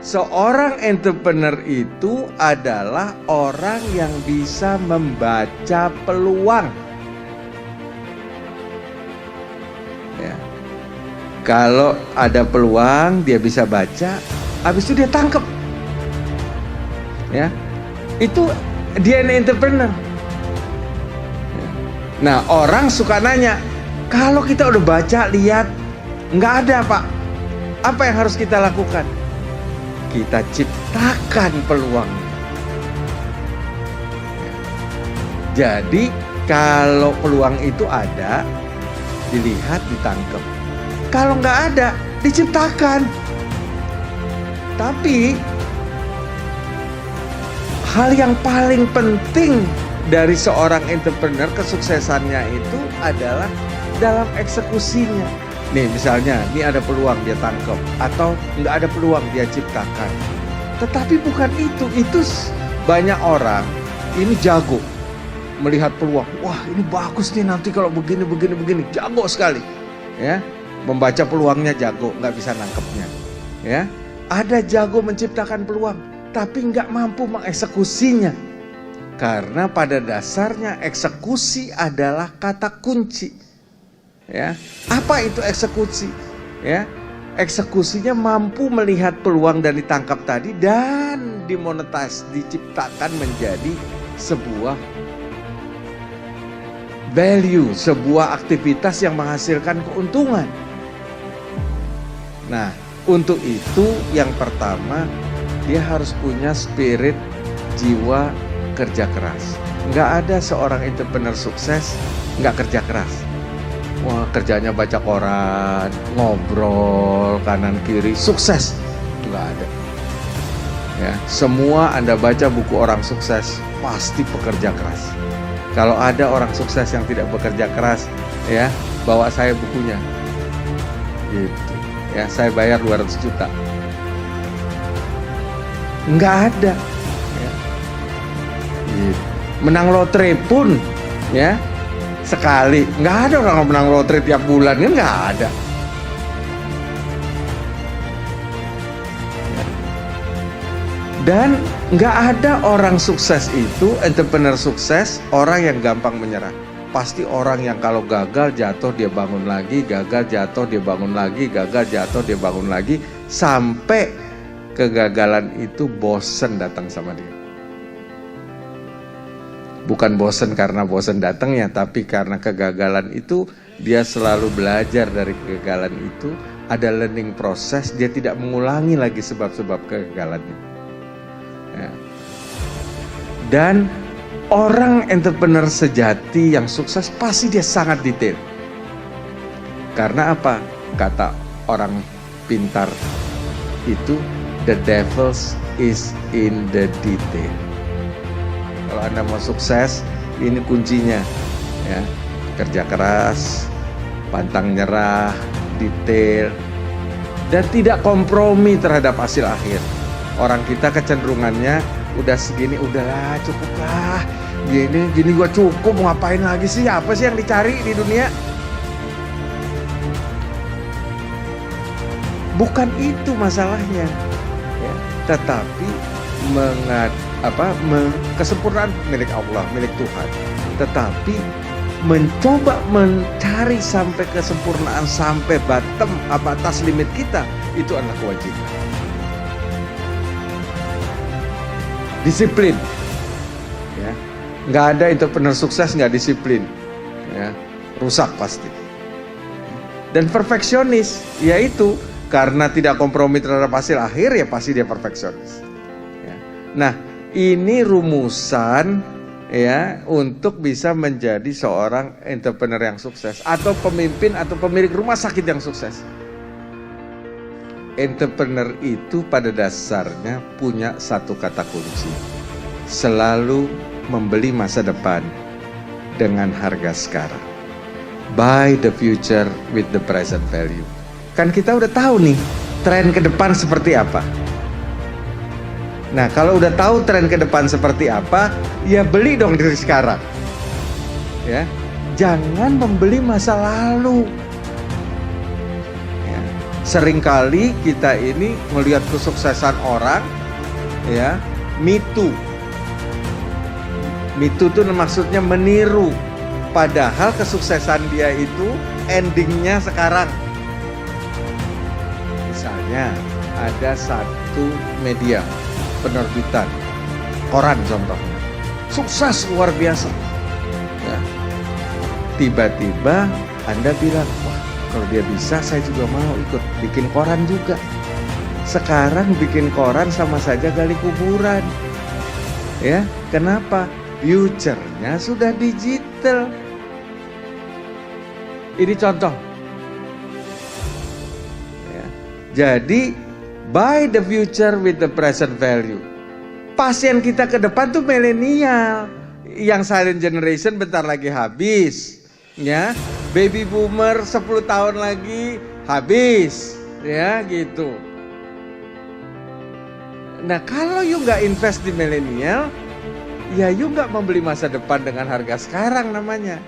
Seorang entrepreneur itu adalah orang yang bisa membaca peluang. Ya. Kalau ada peluang dia bisa baca, habis itu dia tangkap. Ya. Itu DNA entrepreneur. Ya. Nah, orang suka nanya, kalau kita udah baca, lihat, nggak ada Pak, apa yang harus kita lakukan? Kita ciptakan peluang. Jadi kalau peluang itu ada, dilihat, ditangkap. Kalau nggak ada, diciptakan. Tapi hal yang paling penting dari seorang entrepreneur, kesuksesannya itu adalah dalam eksekusinya. Nih misalnya, ini ada peluang dia tangkap, atau nggak ada peluang dia ciptakan. Tetapi bukan itu banyak orang ini jago melihat peluang. Wah ini bagus nih nanti kalau begini, jago sekali. Ya, membaca peluangnya jago, nggak bisa nangkepnya. Ya, ada jago menciptakan peluang, tapi nggak mampu mengeksekusinya. Karena pada dasarnya eksekusi adalah kata kunci. Ya, apa itu eksekusi? Ya, eksekusinya mampu melihat peluang dan ditangkap tadi dan dimonetize, diciptakan menjadi sebuah value, sebuah aktivitas yang menghasilkan keuntungan. Nah, untuk itu yang pertama dia harus punya spirit jiwa kerja keras. Nggak ada seorang entrepreneur sukses nggak kerja keras. Wah, kerjanya baca koran, ngobrol kanan kiri, sukses. Nggak ada. Ya, semua Anda baca buku orang sukses pasti pekerja keras. Kalau ada orang sukses yang tidak bekerja keras, ya, bawa saya bukunya. Gitu. Ya, saya bayar 200 juta. Nggak ada. Ya. Gitu. Menang lotre pun, ya, sekali, nggak ada orang menang lotre tiap bulan, kan nggak ada. Dan nggak ada orang sukses itu, entrepreneur sukses, orang yang gampang menyerah. Pasti orang yang kalau gagal jatuh dia bangun lagi, gagal jatuh dia bangun lagi, gagal jatuh dia bangun lagi, sampai kegagalan itu bosen datang sama dia. Bukan bosen karena bosen datangnya, tapi karena kegagalan itu dia selalu belajar dari kegagalan itu, ada learning proses, dia tidak mengulangi lagi sebab-sebab kegagalannya. Ya. Dan orang entrepreneur sejati yang sukses pasti dia sangat detail. Karena apa? Kata orang pintar itu, the devil is in the detail. Kalau Anda mau sukses, ini kuncinya, ya, kerja keras, pantang nyerah, detail, dan tidak kompromi terhadap hasil akhir. Orang kita kecenderungannya udah segini, udahlah, cukuplah, gini gua cukup, mau ngapain lagi sih? Apa sih yang dicari di dunia? Bukan itu masalahnya, ya, tetapi kesempurnaan milik Allah, milik Tuhan. Tetapi mencoba mencari sampai kesempurnaan, sampai batas limit kita, itu adalah kewajiban. Disiplin, ya, nggak ada entrepreneur sukses nggak disiplin, ya, rusak pasti. Dan perfeksionis, yaitu karena tidak kompromi terhadap hasil akhir, ya pasti dia perfeksionis. Ya. Nah, ini rumusan, ya, untuk bisa menjadi seorang entrepreneur yang sukses atau pemimpin atau pemilik rumah sakit yang sukses. Entrepreneur itu pada dasarnya punya satu kata kunci: selalu membeli masa depan dengan harga sekarang. Buy the future with the present value. Kan kita udah tahu nih tren ke depan seperti apa. Nah, kalau udah tahu tren ke depan seperti apa, ya beli dong dari sekarang. Ya, jangan membeli masa lalu. Ya. Seringkali kita ini melihat kesuksesan orang, ya, me too. Me too itu maksudnya meniru. Padahal kesuksesan dia itu endingnya sekarang. Misalnya ada satu media penerbitan, koran contohnya, sukses luar biasa. Ya. Tiba-tiba Anda bilang, wah kalau dia bisa saya juga mau ikut bikin koran juga. Sekarang bikin koran sama saja gali kuburan. Ya, kenapa? Future-nya sudah digital. Ini contoh. Ya. Jadi, buy the future with the present value. Pasien kita ke depan tuh milenial. Yang silent generation bentar lagi habis. Ya, baby boomer 10 tahun lagi habis. Ya, gitu. Nah, kalau you nggak invest di milenial, ya you nggak membeli masa depan dengan harga sekarang namanya.